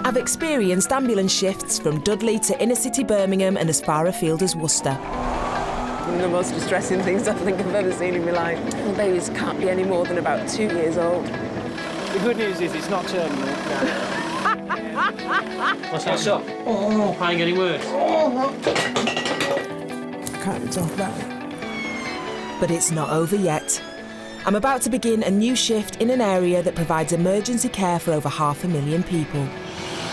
I've experienced ambulance shifts from Dudley to inner city Birmingham and as far afield as Worcester. One of the most distressing things I think I've ever seen in my life. The babies can't be any more than about 2 years old. The good news is it's not terminal. What's up? Oh, pain getting worse. I can't even talk about it. But it's not over yet. I'm about to begin a new shift in an area that provides emergency care for over 500,000 people.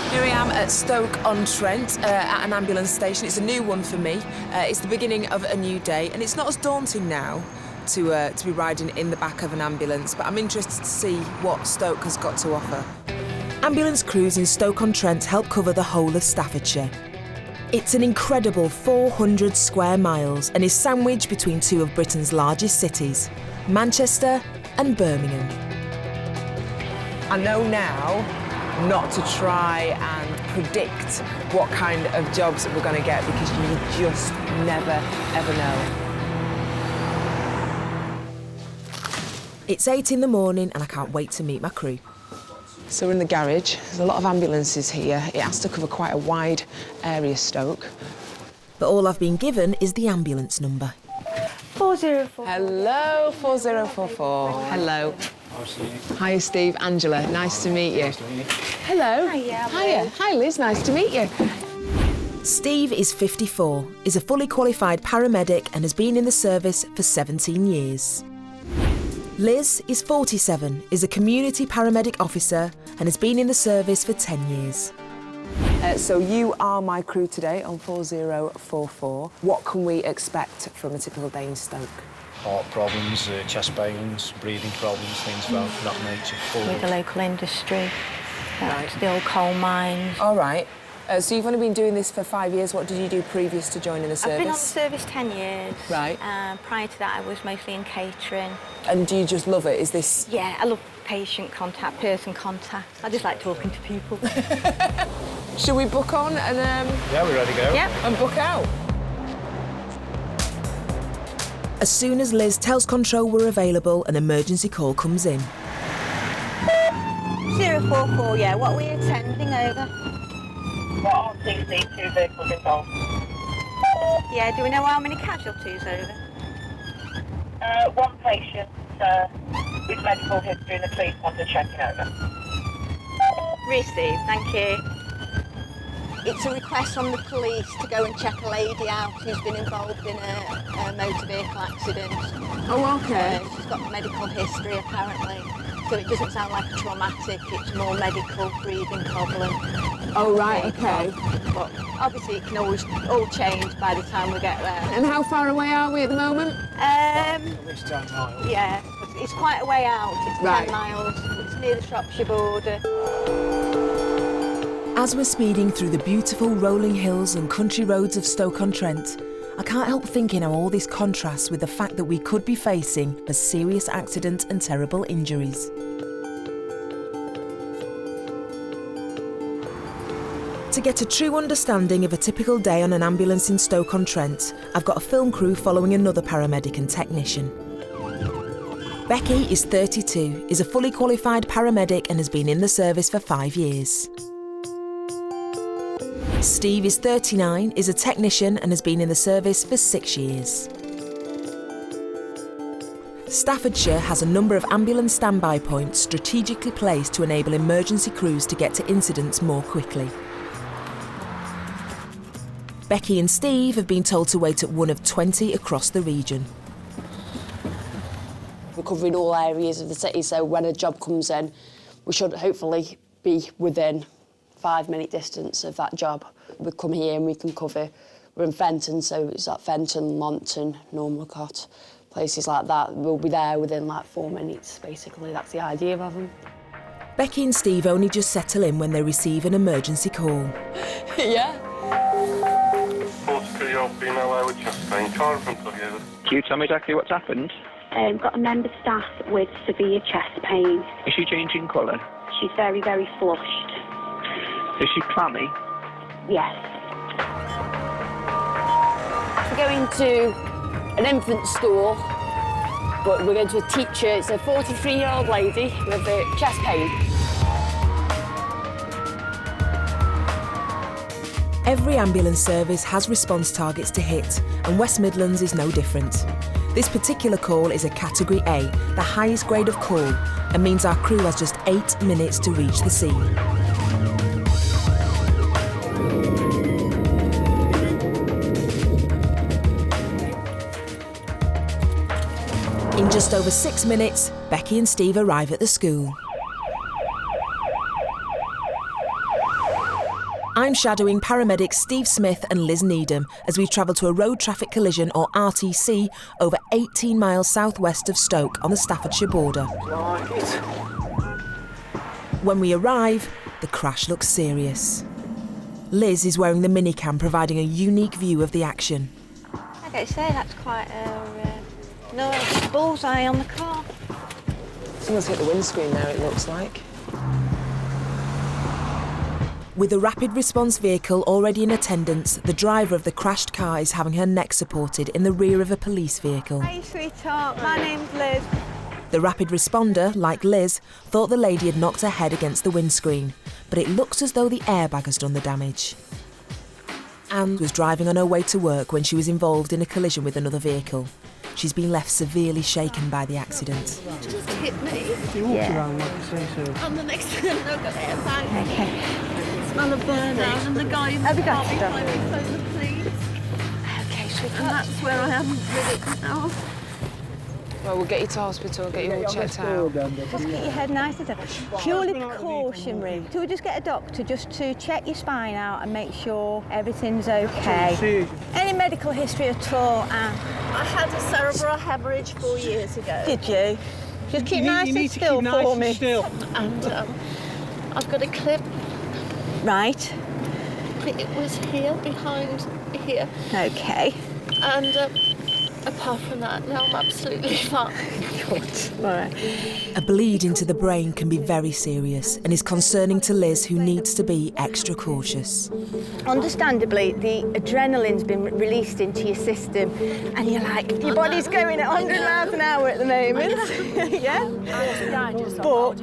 Here I am at Stoke-on-Trent at an ambulance station. It's a new one for me. It's the beginning of a new day, and it's not as daunting now to be riding in the back of an ambulance, but I'm interested to see what Stoke has got to offer. Ambulance crews in Stoke-on-Trent help cover the whole of Staffordshire. It's an incredible 400 square miles and is sandwiched between two of Britain's largest cities, Manchester and Birmingham. I know now not to try and predict what kind of jobs we're going to get because you just never, ever know. It's 8 in the morning and I can't wait to meet my crew. So we're in the garage. There's a lot of ambulances here. It has to cover quite a wide area, Stoke. But all I've been given is the ambulance number. 4044. Hello, 4044. Hello. Hi, Steve. Angela, nice to meet you. Hello. Hiya. Hiya. Hi, Liz. Nice to meet you. Steve is 54, is a fully qualified paramedic and has been in the service for 17 years. Liz is 47, is a community paramedic officer and has been in the service for 10 years. So you are my crew today on 4044. What can we expect from a typical day in Stoke? Heart problems, chest pains, breathing problems, things of that nature. With the local industry, Right. the old coal mines. All right. So you've only been doing this for 5 years. What did you do previous to joining the service? I've been on the service 10 years. Right. Prior to that, I was mostly in catering. And do you just love it? Is this... Yeah, I love patient contact, person contact. I just like talking to people. Shall we book on and Yeah, we're ready to go. Yeah. and book out? As soon as Liz tells control we're available, an emergency call comes in. 044, yeah. What were you attending over? What are 62 vehicles involved? Yeah, do we know how many casualties over? One patient with medical history and the police want to check it over. Steve, thank you. It's a request from the police to go and check a lady out who's been involved in a motor vehicle accident. Oh, OK. She's got medical history, apparently. So it doesn't sound like a traumatic, it's more medical, breathing problem. Oh, right, OK. But obviously it can always all change by the time we get there. And how far away are we at the moment? At least 10 miles. Yeah, it's quite a way out. It's Right. 10 miles. It's near the Shropshire border. As we're speeding through the beautiful rolling hills and country roads of Stoke-on-Trent, I can't help thinking how all this contrasts with the fact that we could be facing a serious accident and terrible injuries. To get a true understanding of a typical day on an ambulance in Stoke-on-Trent, I've got a film crew following another paramedic and technician. Becky is 32, is a fully qualified paramedic and has been in the service for 5 years. Steve is 39, is a technician and has been in the service for 6 years. Staffordshire has a number of ambulance standby points strategically placed to enable emergency crews to get to incidents more quickly. Becky and Steve have been told to wait at one of 20 across the region. We're covering all areas of the city, so when a job comes in, we should hopefully be within 5-minute distance of that job. We come here and we can cover, we're in Fenton, so it's like Fenton, Monton, Normacott, places like that. We'll be there within like 4 minutes, basically. That's the idea of them. Becky and Steve only just settle in when they receive an emergency call. Yeah. 43-year-old female there with chest pain. Car in front of you. Can you tell me exactly what's happened? Got a member of staff with severe chest pain. Is she changing colour? She's very, very flushed. Is she clammy? Yes. We're going to an infant store, but we're going to a teacher. It's a 43-year-old lady with chest pain. Every ambulance service has response targets to hit, and West Midlands is no different. This particular call is a Category A, the highest grade of call, and means our crew has just 8 minutes to reach the scene. In just over 6 minutes, Becky and Steve arrive at the school. I'm shadowing paramedics Steve Smith and Liz Needham as we travel to a road traffic collision, or RTC, over 18 miles southwest of Stoke on the Staffordshire border. When we arrive, the crash looks serious. Liz is wearing the minicam, providing a unique view of the action. I gotta say, that's quite a nice bullseye on the car. Someone's hit the windscreen there, it looks like. With a rapid response vehicle already in attendance, the driver of the crashed car is having her neck supported in the rear of a police vehicle. Hey, sweetheart, my name's Liz. The rapid responder, like Liz, thought the lady had knocked her head against the windscreen, but it looks as though the airbag has done the damage. Anne was driving on her way to work when she was involved in a collision with another vehicle. She's been left severely shaken by the accident. Just hit me. You walked around like you say so. And the next thing I got airbag. Okay. Smell of burnout, and the guy in the Have you got car stuff? behind me phoned the police. Okay, sweetheart. And that's where I am with it now. Well, we'll get you to hospital, get you all checked out. Just keep your head nice and still. Purely precautionary. So we just get a doctor just to check your spine out and make sure everything's okay. Any medical history at all, Anne? I had a cerebral hemorrhage 4 years ago. Did you? Just keep nice and still for me. And I've got a clip. Right. It was here, behind here. Okay. And apart from that, now I'm absolutely fine. Good. All right. A bleed into the brain can be very serious and is concerning to Liz, who needs to be extra cautious. Understandably, the adrenaline's been released into your system and you're like, your body's going at 100 miles an hour at the moment. Yeah? But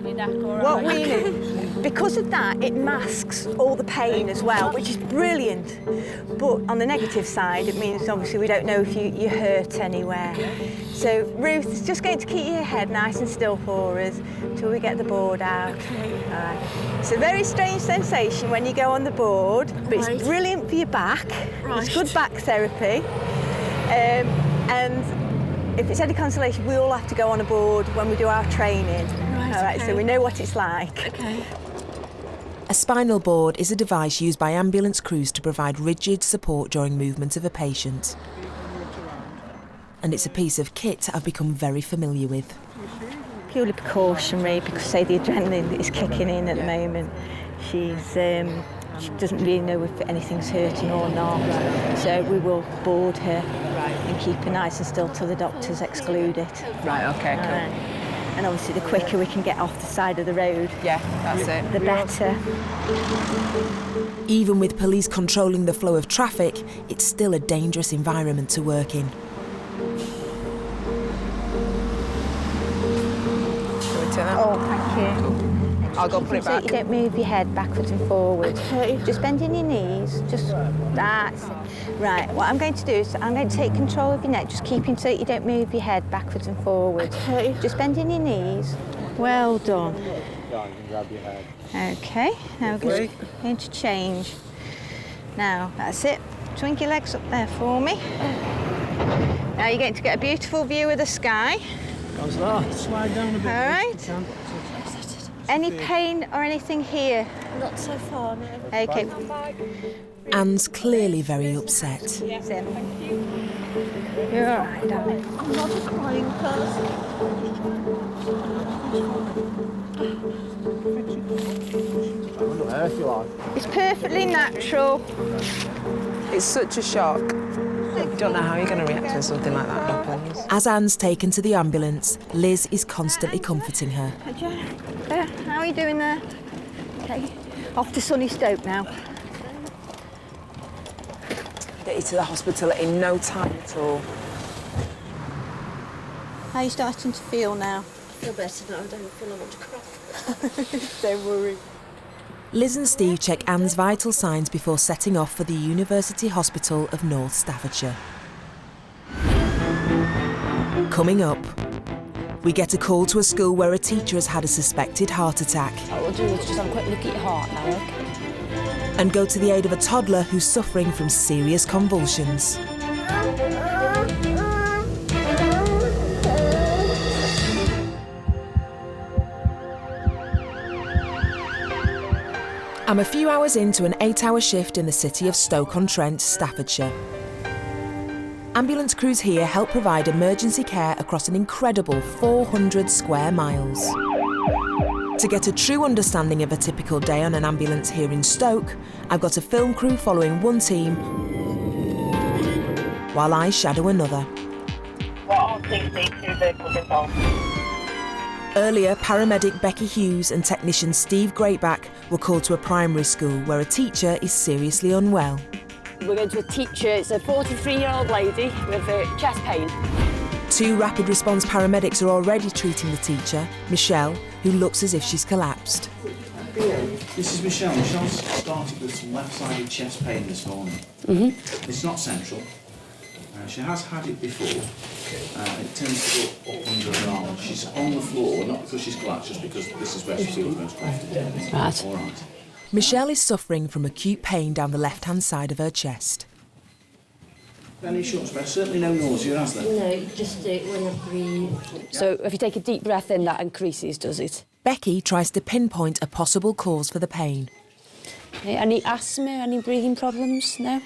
what we know, because of that, it masks all the pain as well, which is brilliant. But on the negative side, it means obviously we don't know if you hurt anywhere. So Ruth is just going to keep your head nice and still for us till we get the board out. Okay. All right. It's a very strange sensation when you go on the board, but it's brilliant for your back. Right. It's good back therapy. And if it's any consolation, we all have to go on a board when we do our training. Right, all right, okay. so we know what it's like. Okay. A spinal board is a device used by ambulance crews to provide rigid support during movement of a patient. And it's a piece of kit I've become very familiar with. Purely precautionary, because say the adrenaline is kicking in at the moment. She doesn't really know if anything's hurting or not. So we will board her and keep her nice and still till the doctors exclude it. Right, okay, cool. And obviously the quicker we can get off the side of the road, Yeah, that's it. the better. Even with police controlling the flow of traffic, it's still a dangerous environment to work in. Oh, thank you. I'll go put it So back. you don't move your head backwards and forwards. Okay. Just bending your knees. Just that's it. Right. What I'm going to do is I'm going to take control of your neck. Just keeping so you don't move your head backwards and forwards. Okay. Just bending your knees. Well done. Yeah, you can grab your head. Okay. Now we're going to change. Now that's it. Swing your legs up there for me. Now you're going to get a beautiful view of the sky. How's that? Slide down a bit. All right. Any pain or anything here? Not so far, no. Okay. Anne's clearly very upset. Sim. You're all right, darling. I'm not a crying person. It's perfectly natural. It's such a shock. Don't know how you're going to react when something like that happens. As Anne's taken to the ambulance, Liz is constantly comforting her. How are you doing there? Okay. Off to sunny Stoke now. Get you to the hospital in no time at all. How are you starting to feel now? I feel better now. I don't feel I want to cry. Don't worry. Liz and Steve check Anne's vital signs before setting off for the University Hospital of North Staffordshire. Coming up, we get a call to a school where a teacher has had a suspected heart attack. What we'll do is just have a quick look at your heart now, OK? And go to the aid of a toddler who's suffering from serious convulsions. I'm a few hours into an 8-hour shift in the city of Stoke-on-Trent, Staffordshire. Ambulance crews here help provide emergency care across an incredible 400 square miles. To get a true understanding of a typical day on an ambulance here in Stoke, I've got a film crew following one team while I shadow another. What are 62 vehicles involved? Earlier, paramedic Becky Hughes and technician Steve Greatback were called to a primary school where a teacher is seriously unwell. We're going to a teacher, it's a 43-year-old lady with chest pain. 2 rapid response paramedics are already treating the teacher, Michelle, who looks as if she's collapsed. This is Michelle. Michelle's started with some left-sided chest pain this morning. It's not central. She has had it before. It tends to go up under her arm. She's on the floor, not because she's collapsed, just because this is where she feels most comfortable. Right. All right. Michelle is suffering from acute pain down the left-hand side of her chest. Any short breath? Certainly no nausea, has there? No, just do it when I breathe. So if you take a deep breath in, that increases, does it? Becky tries to pinpoint a possible cause for the pain. Any asthma, any breathing problems? No?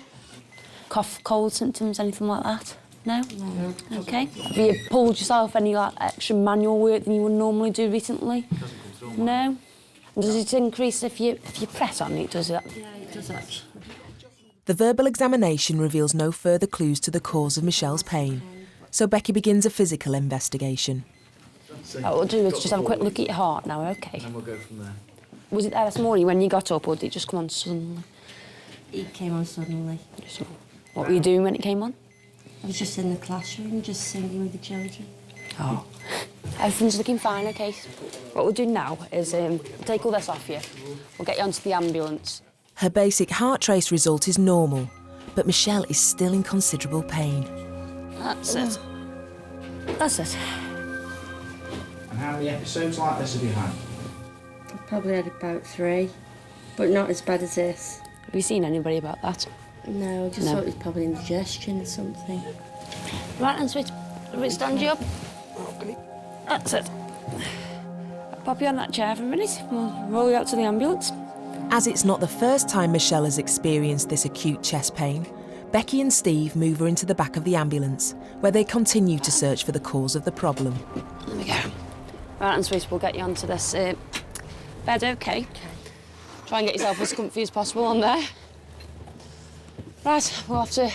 Cough, cold symptoms, anything like that? No? No. OK. Have you pulled yourself any extra manual work than you would normally do recently? No? Does it increase if you press on it, does it? Yeah, it does actually. The verbal examination reveals no further clues to the cause of Michelle's pain, so Becky begins a physical investigation. What we'll do is just have a quick look at your heart now, OK? And we'll go from there. Was it there this morning when you got up, or did it just come on suddenly? It came on suddenly. What were you doing when it came on? I was just in the classroom, just singing with the children. Oh. Everything's looking fine, OK? What we'll do now is take all this off you. We'll get you onto the ambulance. Her basic heart trace result is normal, but Michelle is still in considerable pain. That's it. That's it. And how many episodes like this have you had? I've probably had about 3, but not as bad as this. Have you seen anybody about that? No, I just thought it was probably indigestion or something. Right, and switch. Stand you up. That's it. I'll pop you on that chair for a minute. We'll roll you out to the ambulance. As it's not the first time Michelle has experienced this acute chest pain, Becky and Steve move her into the back of the ambulance, where they continue to search for the cause of the problem. There we go. Right, and sweet, we'll get you onto this bed, OK? Try and get yourself as comfy as possible on there. Right, we'll have to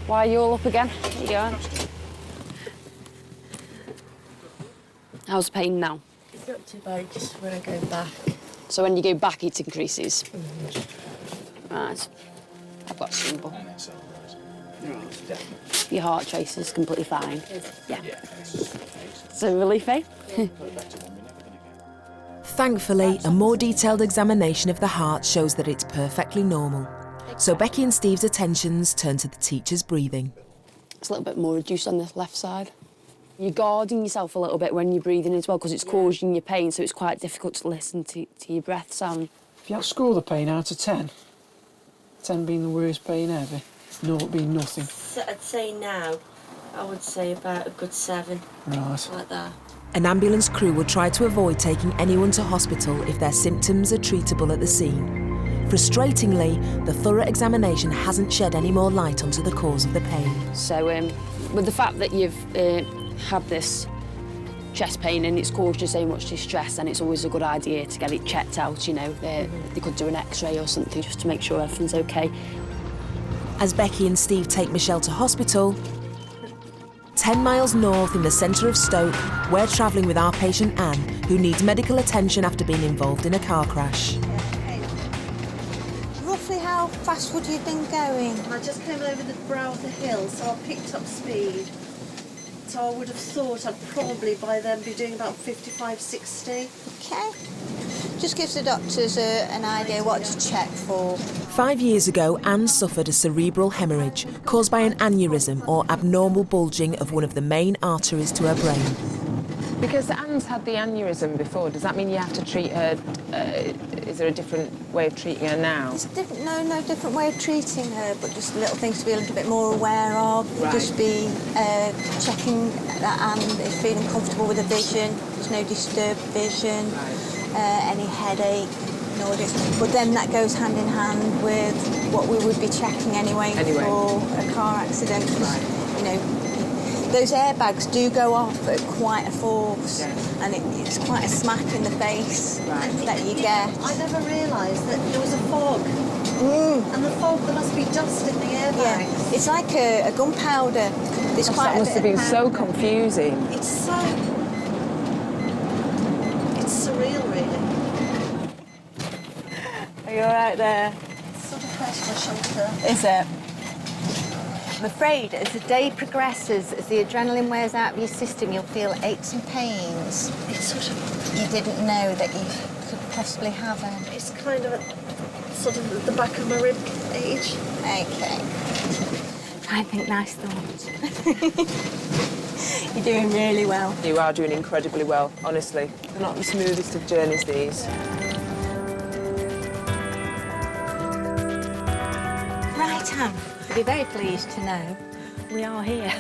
wire you all up again. There you go. How's the pain now? It's not too bad, just when I go back. So when you go back, it increases? Right. I've got a symbol. Your heart trace is completely fine. Yeah. So relief, eh? Thankfully, a more detailed examination of the heart shows that it's perfectly normal. So Becky and Steve's attentions turn to the teacher's breathing. It's a little bit more reduced on the left side. You're guarding yourself a little bit when you're breathing as well, because it's causing you pain, so it's quite difficult to listen to your breath sound. If you had to score the pain out of 10, 10 being the worst pain ever, 0 being nothing. So I'd say now, I would say about a good 7. Right. Like that. An ambulance crew will try to avoid taking anyone to hospital if their symptoms are treatable at the scene. Frustratingly, the thorough examination hasn't shed any more light onto the cause of the pain. So, with the fact that you've had this chest pain and it's caused you so much distress, then it's always a good idea to get it checked out, you know. They could do an X-ray or something just to make sure everything's OK. As Becky and Steve take Michelle to hospital, 10 miles north in the centre of Stoke, we're travelling with our patient Anne, who needs medical attention after being involved in a car crash. Roughly how fast would you have been going? I just came over the brow of the hill, so I picked up speed. So I would have thought I'd probably by then be doing about 55, 60. OK. just gives the doctors an idea what to check for. 5 years ago, Anne suffered a cerebral hemorrhage caused by an aneurysm or abnormal bulging of one of the main arteries to her brain. Because Anne's had the aneurysm before, does that mean you have to treat her? Is there a different way of treating her now? It's no different way of treating her, but just little things to be a little bit more aware of. Right. Just be checking that Anne is feeling comfortable with her vision. There's no disturbed vision, any headache, nausea. But then that goes hand in hand with what we would be checking anyway. For a car accident. Right. You know, those airbags do go off at quite a force, and it's quite a smack in the face that you get. I never realised that there was a fog. And the fog, there must be dust in the airbags. Yeah, it's like a gunpowder. There's quite that must have been so confusing. It's surreal, really. Are you all right there? It's sort of hurts my shoulder. Is it? I'm afraid as the day progresses, as the adrenaline wears out of your system, you'll feel aches and pains. It's sort of... You didn't know that you could possibly have them. It's kind of sort of the back of my rib cage. Okay. Try and think nice thoughts. You're doing really well. You are doing incredibly well, honestly. They're not the smoothest of journeys, these. Right, Anne. You'll be very pleased to know we are here.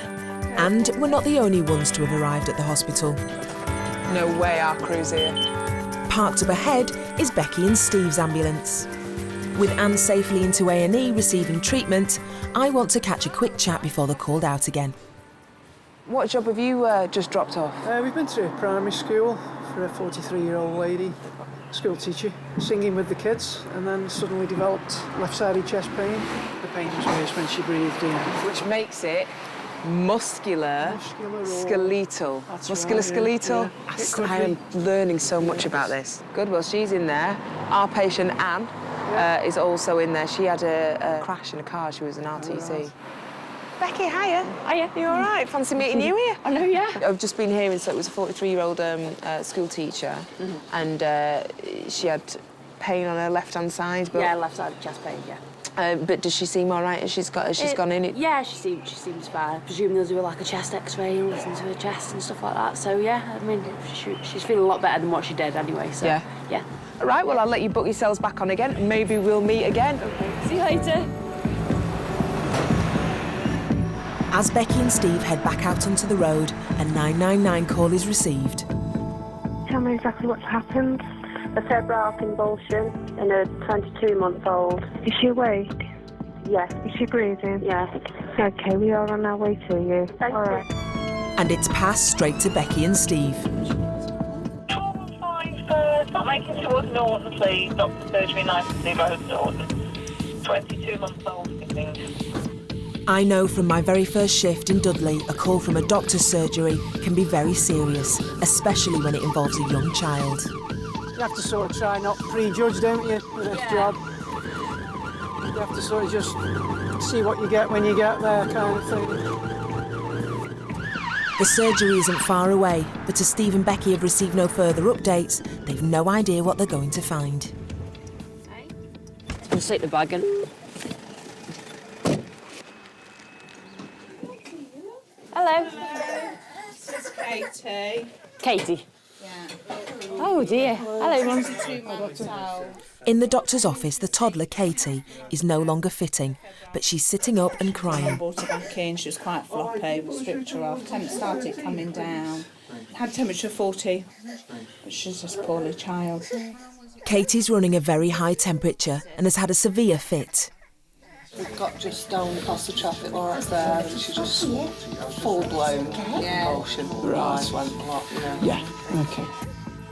And we're not the only ones to have arrived at the hospital. No way our crew's here. Parked up ahead is Becky and Steve's ambulance. With Anne safely into A&E receiving treatment, I want to catch a quick chat before they're called out again. What job have you just dropped off? We've been to a primary school for a 43-year-old lady, school teacher, singing with the kids, and then suddenly developed left-sided chest pain. The pain was worse when she breathed in. Which makes it musculoskeletal. Musculoskeletal. Yeah. I am learning so much about this. Good, well, she's in there. Our patient, Anne, is also in there. She had a crash in a car. She was an RTC. Becky, hiya. Hiya. You all right? Fancy meeting you here? I know, yeah. I've just been hearing, so it was a 43-year-old school teacher, and she had pain on her left-hand side. But... Yeah, left-sided chest pain, yeah. But does she seem all right as she's gone in? Yeah, she seems fine. I presume they'll do like a chest X-ray and listen to her chest and stuff like that. So yeah, I mean, she's feeling a lot better than what she did anyway. So yeah. All right, well, I'll let you book yourselves back on again. Maybe we'll meet again. Okay. See you later. As Becky and Steve head back out onto the road, a 999 call is received. Tell me exactly what's happened. A febrile convulsion in a 22-month-old. Is she awake? Yes. Is she breathing? Yes. Okay, we are on our way to you. Thank you. Right. And it's passed straight to Becky and Steve. 5 stop making towards Norton, please. Doctor surgery 9 Road Norton. 22-month-old, I think. I know from my very first shift in Dudley, a call from a doctor's surgery can be very serious, especially when it involves a young child. You have to sort of try not prejudge, don't you, with this job? You have to sort of just see what you get when you get there, kind of thing. The surgery isn't far away, but as Steve and Becky have received no further updates, they've no idea what they're going to find. We'll take the bag in. Hello. This is Katie. Katie. Yeah. Oh dear. Hello, Mum. In the doctor's office, the toddler, Katie, is no longer fitting, but she's sitting up and I crying. brought her back in, she was quite floppy, we stripped her off, temp started coming down. Had temperature 40, but she's just a poorly child. Katie's running a very high temperature and has had a severe fit. We've got just down past the traffic lights there and she just full-blown convulsion. Her eyes went a lot, you know. Yeah, okay.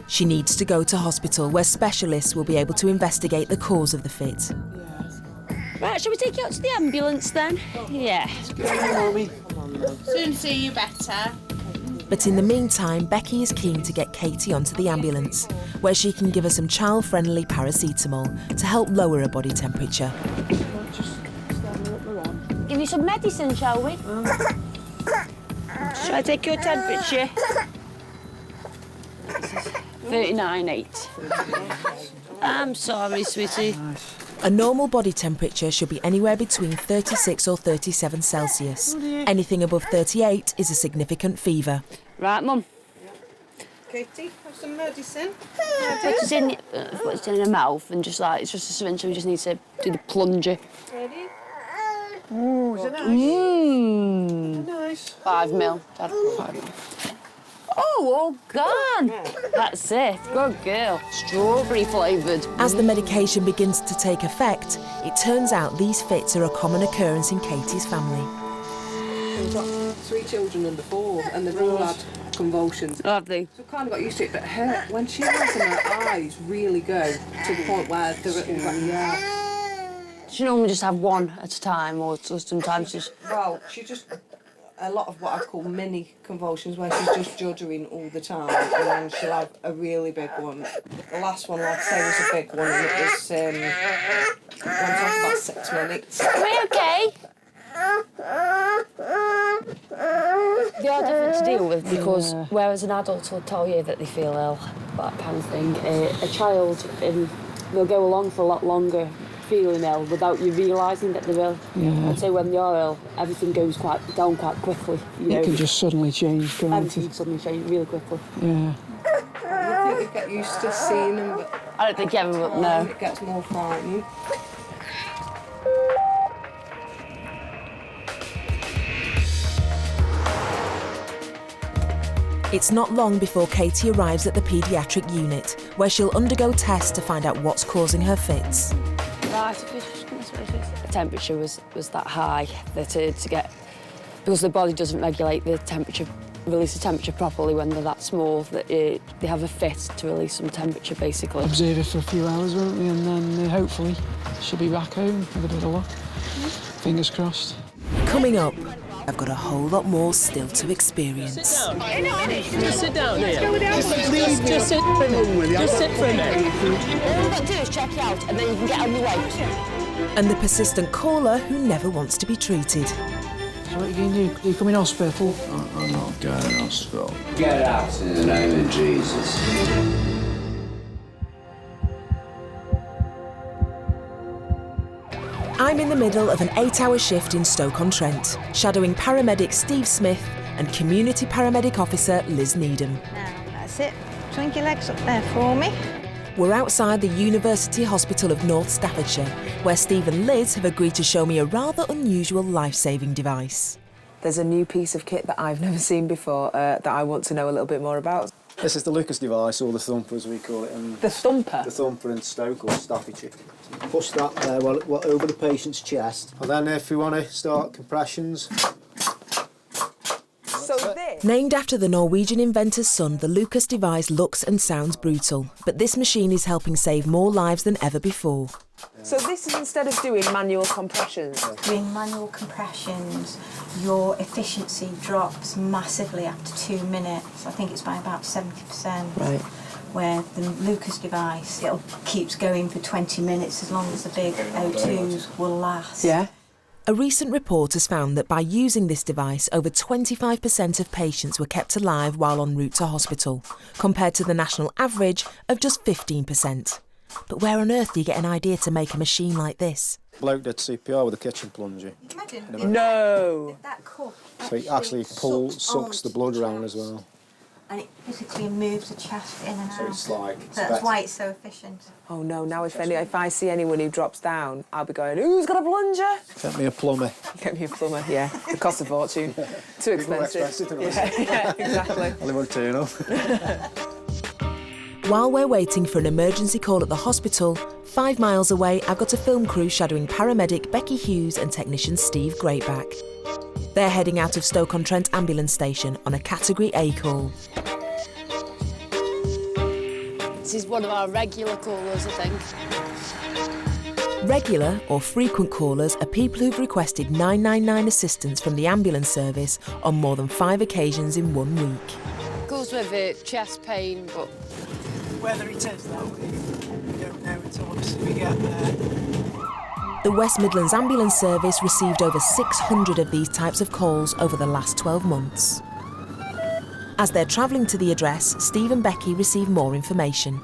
She needs to go to hospital where specialists will be able to investigate the cause of the fit. Right, shall we take you out to the ambulance then? Yeah. Soon see you better. But in the meantime, Becky is keen to get Katie onto the ambulance, where she can give her some child-friendly paracetamol to help lower her body temperature. Give you some medicine, shall we? Shall I take your temperature? 39.8. I'm sorry, sweetie. A normal body temperature should be anywhere between 36 or 37 Celsius. Anything above 38 is a significant fever. Right, Mum. Katie, have some medicine. Put it in her mouth and just like, it's just a syringe, so we just need to do the plunger. Ready? Ooh, is it nice? Mmm. Nice. 5 mil. Dad, 5 mil. Oh, all gone. That's it. Good girl. Strawberry flavoured. As the medication begins to take effect, it turns out these fits are a common occurrence in Katie's family. We've got 3 children under 4 and they've all had convulsions. Have they? So I've kind of got used to it, but when she has them, her eyes really go to the point where they're Does she normally just have one at a time, or sometimes just... Well, she just... A lot of what I'd call mini convulsions, where she's just juddering all the time, and then she'll have a really big one. The last one, like I say, was a big one, and it was went on for about 6 minutes. Are we okay? They are different to deal with because whereas an adult will tell you that they feel ill, that kind of thing, a child, they'll go along for a lot longer feeling ill without you realising that they're ill. Yeah. I'd say when they are ill, everything goes down quite quickly. You know, It can just suddenly change, can't everything it? suddenly change really quickly. Yeah. I think they get used to seeing them, but I don't think everyone, no. it gets more frightening. It's not long before Katie arrives at the paediatric unit, where she'll undergo tests to find out what's causing her fits. Right, the temperature was that high that to get, because the body doesn't regulate the temperature, release the temperature properly when they're that small, that they have a fit to release some temperature, basically. Observe it for a few hours, won't we? And then hopefully she'll be back home with a bit of luck. Fingers crossed. Coming up, I've got a whole lot more still to experience. Just sit down here. Just sit for a minute. Just sit for a minute. All you've got to do is check you out and then you can get on your way. And the persistent caller who never wants to be treated. So what are you going to do? You come in hospital? I'm not going to hospital. Get out in the name of Jesus. I'm in the middle of an 8-hour shift in Stoke-on-Trent, shadowing paramedic Steve Smith and community paramedic officer Liz Needham. Now, that's it. Swing your legs up there for me. We're outside the University Hospital of North Staffordshire, where Steve and Liz have agreed to show me a rather unusual life-saving device. There's a new piece of kit that I've never seen before that I want to know a little bit more about. This is the Lucas device, or the thumper as we call it. The thumper? The thumper in Stoke or Staffordshire. Push that there over the patient's chest. And then if we want to start compressions. So this? Named after the Norwegian inventor's son, the Lucas device looks and sounds brutal, but this machine is helping save more lives than ever before. So this is instead of doing manual compressions? Doing manual compressions, your efficiency drops massively after 2 minutes. I think it's by about 70%. Right. Where the Lucas device, it keeps going for 20 minutes as long as the big O2s will last. Yeah. A recent report has found that by using this device, over 25% of patients were kept alive while en route to hospital, compared to the national average of just 15%. But where on earth do you get an idea to make a machine like this? Bloke did CPR with a kitchen plunger. No! That cup So he actually sucks the blood around as well. and it physically moves the chest in and out. So it's like... That's why it's so efficient. Oh no, now if I see anyone who drops down, I'll be going, who's got a plunger? Get me a plumber. Get me a plumber, yeah. It costs a fortune. Too expensive. Yeah, exactly. Only one turn up. While we're waiting for an emergency call at the hospital, 5 miles away, I've got a film crew shadowing paramedic Becky Hughes and technician Steve Greatback. They're heading out of Stoke-on-Trent ambulance station on a Category A call. This is one of our regular callers, I think. Regular or frequent callers are people who've requested 999 assistance from the ambulance service on more than 5 occasions in 1 week. Goes with chest pain, but... Whether it is that we don't know until obviously we get there. The West Midlands Ambulance Service received over 600 of these types of calls over the last 12 months. As they're travelling to the address, Steve and Becky receive more information.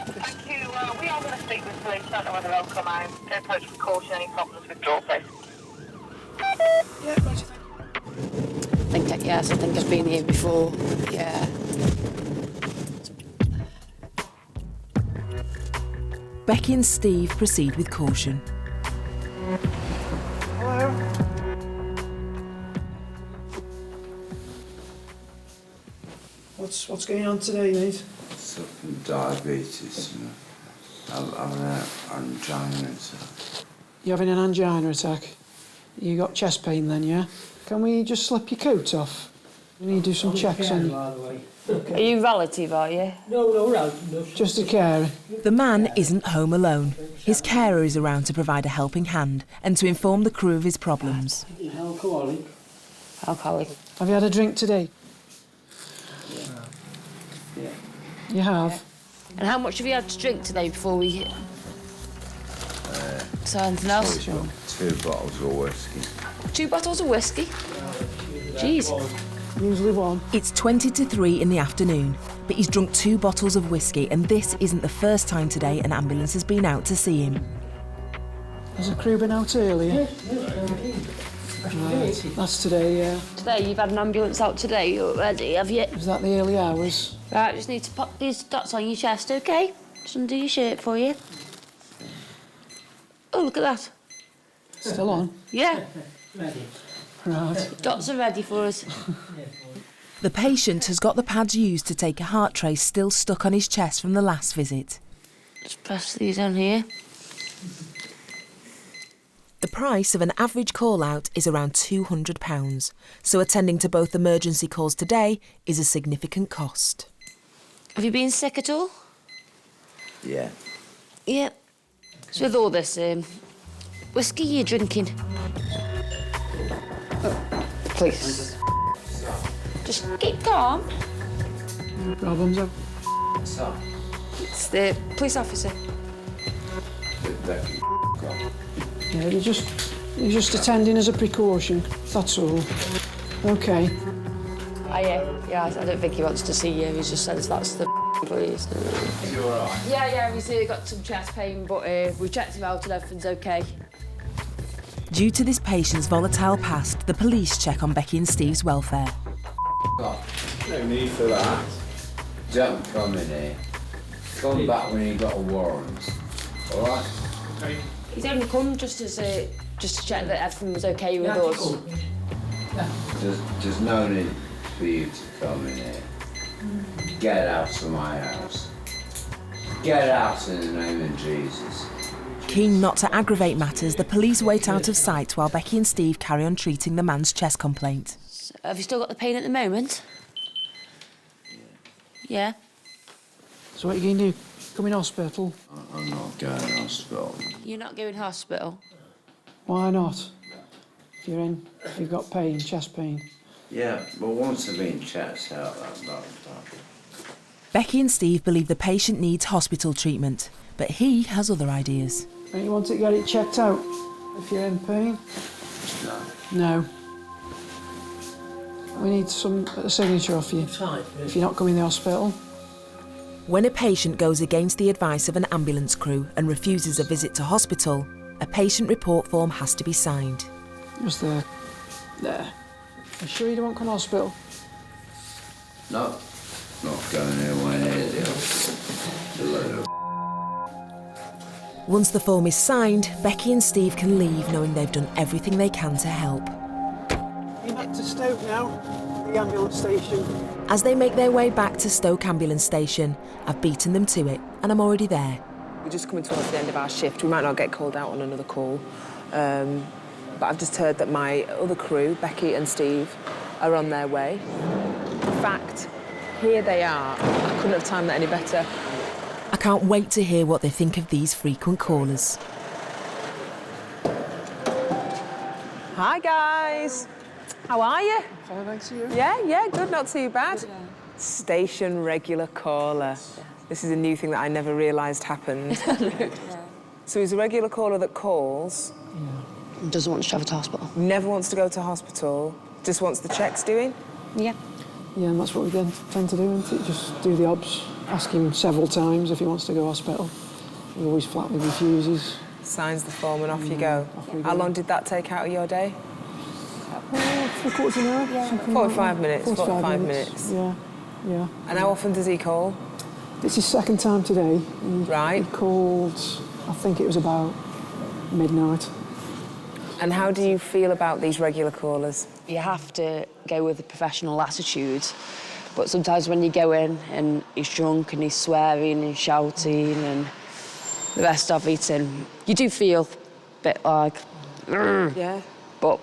Thank you. We are going to speak with police. Don't know whether they'll come out. Don't approach with caution. Any problems with door safe. Yes, I think I've been here before. Yeah. Becky and Steve proceed with caution. Hello? What's going on today, mate? Suffering diabetes, you know. I'm an angina attack. You're having an angina attack? You got chest pain then, yeah? Can we just slip your coat off? We need to do some checks on you. Are you relative, are you? No. Just a carer. The man isn't home alone. His carer is around to provide a helping hand and to inform the crew of his problems. Alcoholic. Alcoholic. Have you had a drink today? Yeah. You have? And how much have you had to drink today before we... So anything else? 2 bottles of whiskey. 2 bottles of whiskey? Jeez. Usually 1. It's 20 to 3 in the afternoon, but he's drunk 2 bottles of whiskey, and this isn't the first time today an ambulance has been out to see him. Has the crew been out earlier? Right, that's today, yeah. Today, you've had an ambulance out today already, have you? Is that the early hours? Right, just need to pop these dots on your chest, OK? Just undo your shirt for you. Oh, look at that. Still on? Yeah. Right. Dots are ready for us. The patient has got the pads used to take a heart trace still stuck on his chest from the last visit. Just press these on here. The price of an average call-out is around £200, so attending to both emergency calls today is a significant cost. Have you been sick at all? Yeah. Yeah. So with all this whiskey you're drinking... Please. Just keep calm. No problems, have... It's the police officer. Yeah, you're just attending as a precaution, that's all. OK. Yeah, I don't think he wants to see you. He just says that's the police. Is he all right? Yeah, he's got some chest pain, but we checked him out and everything's OK. Due to this patient's volatile past, the police check on Becky and Steve's welfare. No need for that. Don't come in here. Come back when you've got a warrant. All right? He's only come just to check that everything was OK with us. There's no need for you to come in here. Get out of my house. Get out in the name of Jesus. Keen not to aggravate matters, the police wait out of sight while Becky and Steve carry on treating the man's chest complaint. So, have you still got the pain at the moment? Yeah. So what are you going to do? Come in hospital? I'm not going to hospital. You're not going to hospital? Why not? If you've got pain, chest pain. Yeah, but once I've been checked out, that. Becky and Steve believe the patient needs hospital treatment, but he has other ideas. Don't you want to get it checked out if you're in pain? No. We need a signature off you if you're not coming to the hospital. When a patient goes against the advice of an ambulance crew and refuses a visit to hospital, a patient report form has to be signed. Just there. There. Are you sure you don't want to come to hospital? No. Not going anywhere near the hospital. Once the form is signed, Becky and Steve can leave knowing they've done everything they can to help. You're back to Stoke now, the ambulance station. As they make their way back to Stoke ambulance station, I've beaten them to it and I'm already there. We're just coming towards the end of our shift. We might not get called out on another call. But I've just heard that my other crew, Becky and Steve, are on their way. In fact, here they are. I couldn't have timed that any better. I can't wait to hear what they think of these frequent callers. Hi, guys. How are you? Fine, thanks to you. Yeah, good, not too bad. Station regular caller. This is a new thing that I never realised happened. So he's a regular caller that calls. Doesn't want to travel to hospital. Never wants to go to hospital. Just wants the checks doing. Yeah. Yeah, and that's what we tend to do, isn't it? Just do the obs, ask him several times if he wants to go to hospital. He always flatly refuses. Signs the form and off you go. How long did that take out of your day? 3/4 an hour. Yeah. 45 minutes. 45 minutes. Yeah. And how often does he call? It's his second time today. He called, I think it was about midnight. And how do you feel about these regular callers? You have to go with a professional attitude, but sometimes when you go in and he's drunk and he's swearing and shouting and the rest of it, and you do feel a bit like, yeah. But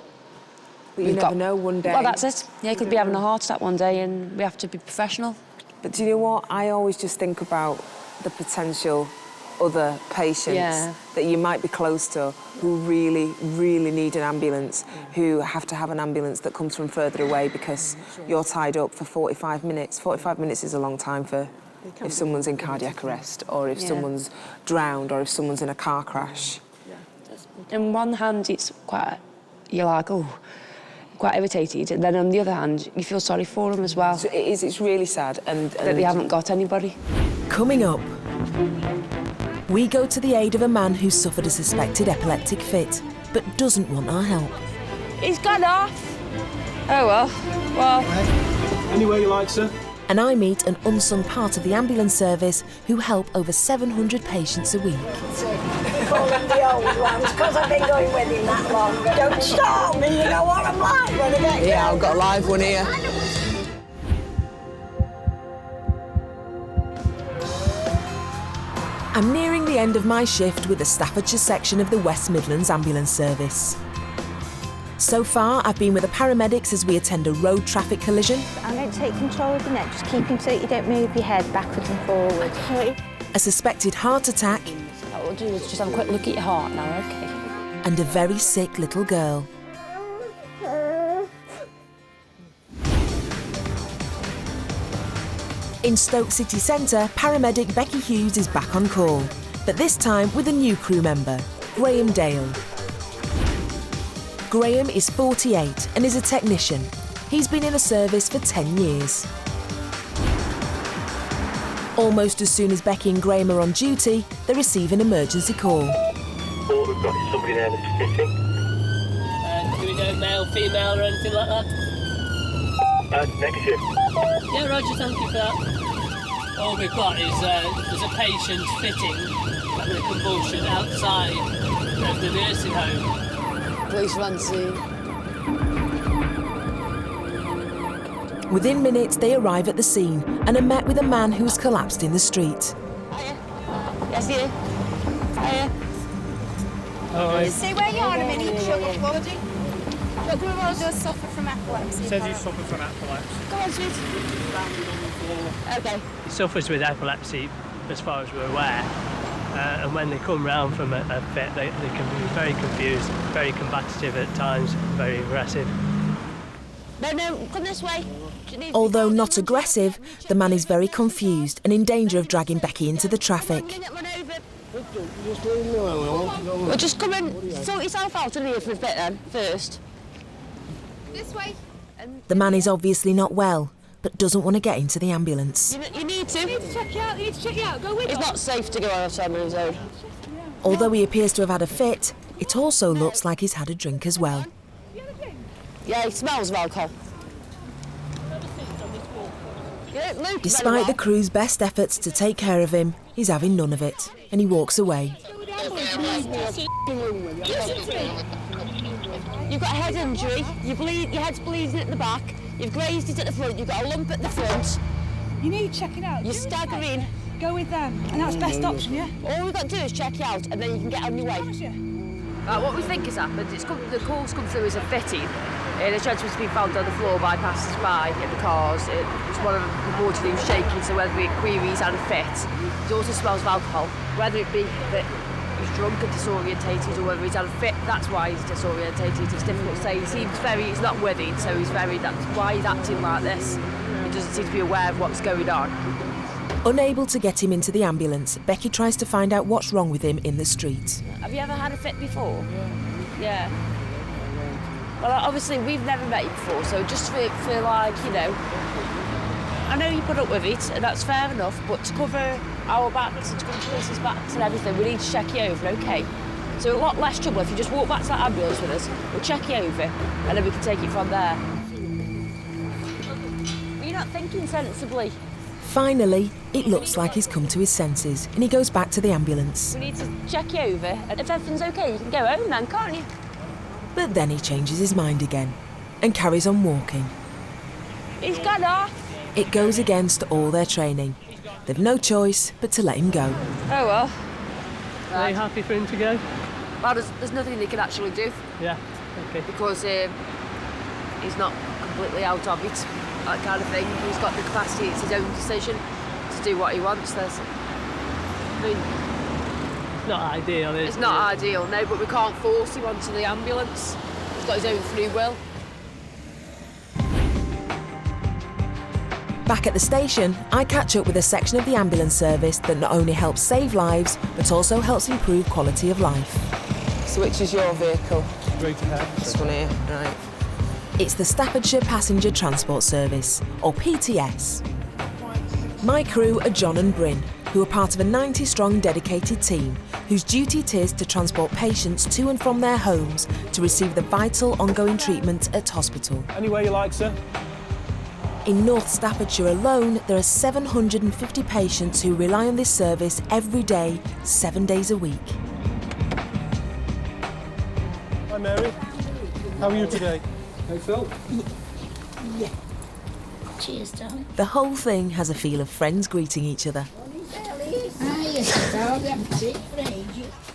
you never know one day. Well, that's it. Yeah, he could be having a heart attack one day and we have to be professional. But do you know what? I always just think about the potential other patients that you might be close to who really, really need an ambulance, who have to have an ambulance that comes from further away because you're tied up for 45 minutes. 45 minutes is a long time for if someone's in cardiac arrest or if someone's drowned or if someone's in a car crash. On one hand, it's quite, you're like, oh, quite irritated, and then on the other hand, you feel sorry for them as well. So it's really sad and that they haven't got anybody. Coming up, we go to the aid of a man who suffered a suspected epileptic fit, but doesn't want our help. He's gone off. Oh well. Anywhere you like, sir. And I meet an unsung part of the ambulance service who help over 700 patients a week. Calling the old ones, because I've been going with him that long. Don't stop me, you know what I'm like when I get going. Yeah, I've got a live one here. I'm nearing the end of my shift with the Staffordshire section of the West Midlands Ambulance Service. So far, I've been with the paramedics as we attend a road traffic collision. I'm going to take control of the neck, just keep him so that you don't move your head backwards and forwards. Okay. A suspected heart attack. What we'll do is just have a quick look at your heart now, OK? And a very sick little girl. In Stoke city centre, paramedic Becky Hughes is back on call, but this time with a new crew member, Graham Dale. Graham is 48 and is a technician. He's been in the service for 10 years. Almost as soon as Becky and Graham are on duty, they receive an emergency call. All we've got is somebody there that's fitting. Do we know male, female or anything like that? Negative. Yeah, Roger, thank you for that. All we've got is there's a patient fitting having a convulsion outside of the nursing home. Police run scene. Within minutes, they arrive at the scene and are met with a man who has collapsed in the street. Yes, you. Hiya. Oh, See where you are in a minute, sugar flooding. Look, we all just suffer from epilepsy. Says he suffers from epilepsy. Go on, sweet. Okay. He suffers with epilepsy, as far as we're aware. And when they come round from a fit, they can be very confused, very combative at times, very aggressive. No, come this way. Although not aggressive, the man is very confused and in danger of dragging Becky into the traffic. Well, just come and sort yourself out in here for a bit then, first. This way. The man is obviously not well, but doesn't want to get into the ambulance. You need to. You need to check you out, go with us. It's not safe to go on his own. Although he appears to have had a fit, it also looks like he's had a drink as well. Yeah, he smells of alcohol. Despite the crew's best efforts to take care of him, he's having none of it, and he walks away. You've got a head injury, your head's bleeding at the back, you've grazed it at the front, you've got a lump at the front. You need checking out. You're staggering. Go with them, and that's best option, yeah? All we've got to do is check you out, and then you can get on your way. What we think has happened, the call's come through as a fitting. The gentleman's been found on the floor by passers-by in the cars. It's one of them reportedly was shaking, so whether it queries and a fit. It also smells of alcohol. Whether it be that he's drunk and disorientated or whether he's had a fit, that's why he's disorientated. It's difficult to say. He's not with it, so that's why he's acting like this. He doesn't seem to be aware of what's going on. Unable to get him into the ambulance, Becky tries to find out what's wrong with him in the street. Have you ever had a fit before? Yeah. Well, obviously, we've never met you before, so just for like, I know you put up with it, and that's fair enough, but to cover our backs and to cover police's backs and everything, we need to check you over, OK? So a lot less trouble if you just walk back to that ambulance with us, we'll check you over, and then we can take it from there. You're not thinking sensibly. Finally, it looks like he's come to his senses and he goes back to the ambulance. We need to check you over, and if everything's OK, you can go home then, can't you? But then he changes his mind again and carries on walking. He's gone off. It goes against all their training. They've no choice but to let him go. Oh well. Are you happy for him to go? Well, there's nothing they can actually do. Yeah, OK. Because he's not completely out of it, that kind of thing. He's got the capacity, it's his own decision to do what he wants. I mean, it's not ideal, is it? It's not ideal, no, but we can't force him onto the ambulance. He's got his own free will. Back at the station, I catch up with a section of the ambulance service that not only helps save lives, but also helps improve quality of life. So which is your vehicle? Straight ahead. This one here, right. It's the Staffordshire Passenger Transport Service, or PTS. My crew are John and Bryn, who are part of a 90-strong dedicated team whose duty it is to transport patients to and from their homes to receive the vital ongoing treatment at hospital. Anywhere you like, sir. In North Staffordshire alone, there are 750 patients who rely on this service every day, 7 days a week. Hi, Mary. How are you today? Hey, Phil. Yeah. Cheers, darling. The whole thing has a feel of friends greeting each other.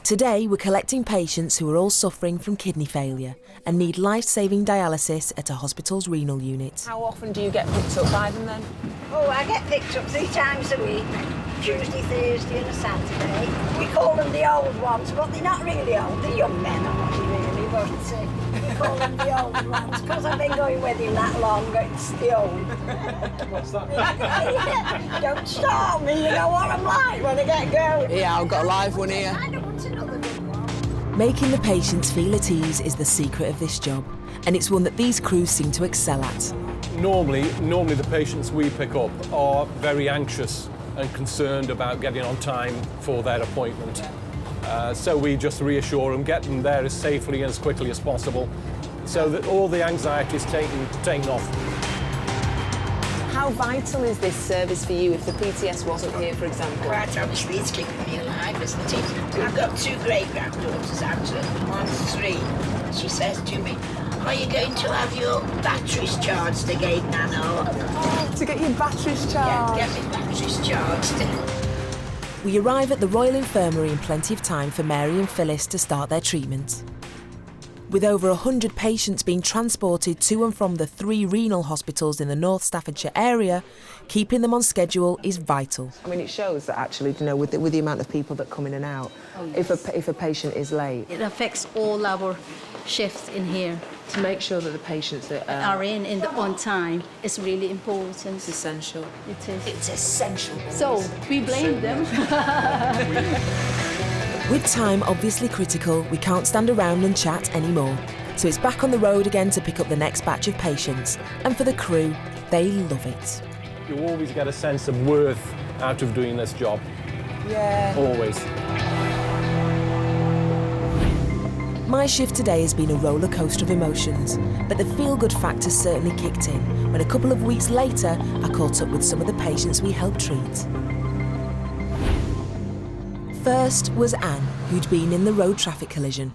Today, we're collecting patients who are all suffering from kidney failure and need life-saving dialysis at a hospital's renal unit. How often do you get picked up by them then? Oh, I get picked up 3 times a week. Tuesday, Thursday and a Saturday. We call them the old ones, but they're not really old. They're young men, aren't they, really? But we call them the old ones because I've been going with him that long. It's the old. What's that? Don't start me, you know what I'm like when I get going. Yeah, I've got a live one here. I don't want another big one. Making the patients feel at ease is the secret of this job, and it's one that these crews seem to excel at. Normally the patients we pick up are very anxious and concerned about getting on time for their appointment. So we just reassure them, get them there as safely and as quickly as possible, so that all the anxiety is taken off. How vital is this service for you if the PTS wasn't here, for example? Quite obviously, it's keeping me alive, isn't it? I've got 2 great-granddaughters, Angela, one's 3. She says to me, are you going to have your batteries charged again, Nana? Oh, to get your batteries charged? Yeah, get my batteries charged. We arrive at the Royal Infirmary in plenty of time for Mary and Phyllis to start their treatment. With over 100 patients being transported to and from the 3 renal hospitals in the North Staffordshire area, keeping them on schedule is vital. I mean, it shows that actually, you know, with the amount of people that come in and out, if a patient is late. It affects all our shifts in here. To make sure that the patients that are in on time is really important. It's essential. It is. It's essential. So we blame them. With time obviously critical, we can't stand around and chat anymore. So it's back on the road again to pick up the next batch of patients. And for the crew, they love it. You always get a sense of worth out of doing this job. Yeah. Always. My shift today has been a roller coaster of emotions, but the feel-good factor certainly kicked in when a couple of weeks later I caught up with some of the patients we helped treat. First was Anne, who'd been in the road traffic collision.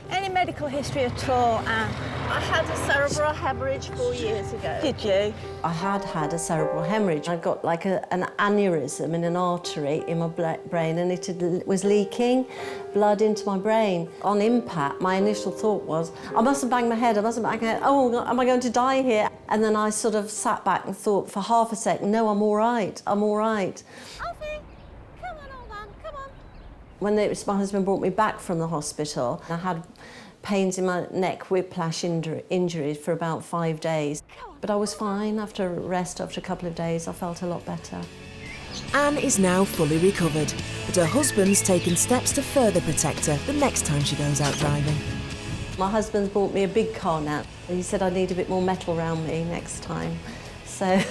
Any medical history at all, Anne? I had a cerebral hemorrhage 4 years ago. Did you? I had a cerebral hemorrhage. I got like an aneurysm in an artery in my brain, and it was leaking blood into my brain. On impact, my initial thought was, I must have banged my head, oh, God, am I going to die here? And then I sort of sat back and thought for half a second, no, I'm all right. When my husband brought me back from the hospital, I had pains in my neck, whiplash injuries for about 5 days. But I was fine. After a rest, after a couple of days, I felt a lot better. Anne is now fully recovered, but her husband's taken steps to further protect her the next time she goes out driving. My husband's bought me a big car now. He said I need a bit more metal around me next time. So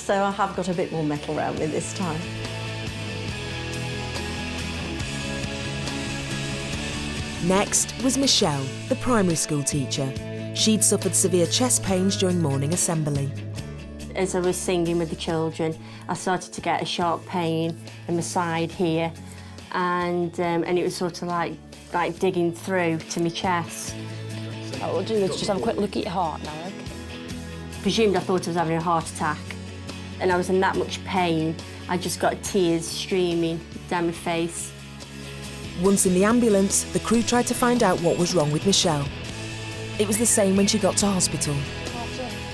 so I have got a bit more metal around me this time. Next was Michelle, the primary school teacher. She'd suffered severe chest pains during morning assembly. As I was singing with the children, I started to get a sharp pain in my side here, and it was sort of like digging through to my chest. What we'll do is just have a quick look at your heart now, okay? Presumed I thought I was having a heart attack, and I was in that much pain. I just got tears streaming down my face. Once in the ambulance, the crew tried to find out what was wrong with Michelle. It was the same when she got to hospital.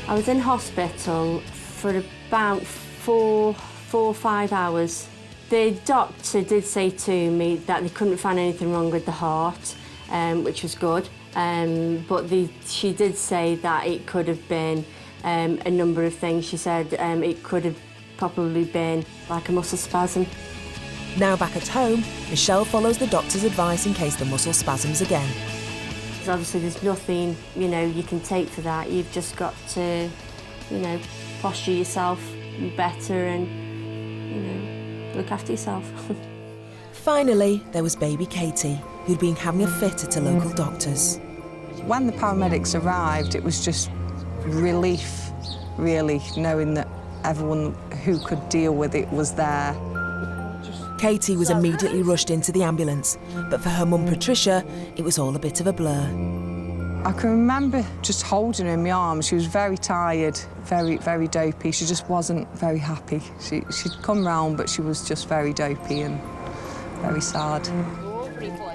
I was in hospital for about four or 5 hours. The doctor did say to me that they couldn't find anything wrong with the heart, which was good. But she did say that it could have been a number of things. She said it could have probably been like a muscle spasm. Now back at home, Michelle follows the doctor's advice in case the muscle spasms again. Because obviously there's nothing, you can take for that. You've just got to, posture yourself better and, look after yourself. Finally, there was baby Katie, who'd been having a fit at a local doctor's. When the paramedics arrived, it was just relief, really, knowing that everyone who could deal with it was there. Katie was immediately rushed into the ambulance, but for her mum Patricia, it was all a bit of a blur. I can remember just holding her in my arms. She was very tired, very, very dopey. She just wasn't very happy. She'd come round, but she was just very dopey and very sad.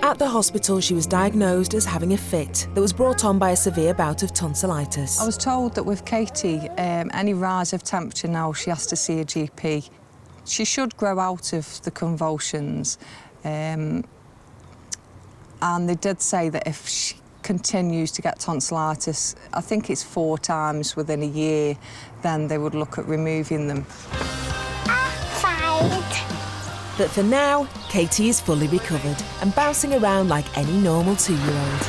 At the hospital, she was diagnosed as having a fit that was brought on by a severe bout of tonsillitis. I was told that with Katie, any rise of temperature now, she has to see a GP. She should grow out of the convulsions, and they did say that if she continues to get tonsillitis, I think it's 4 times within a year, then they would look at removing them. But for now, Katie is fully recovered and bouncing around like any normal 2-year-old.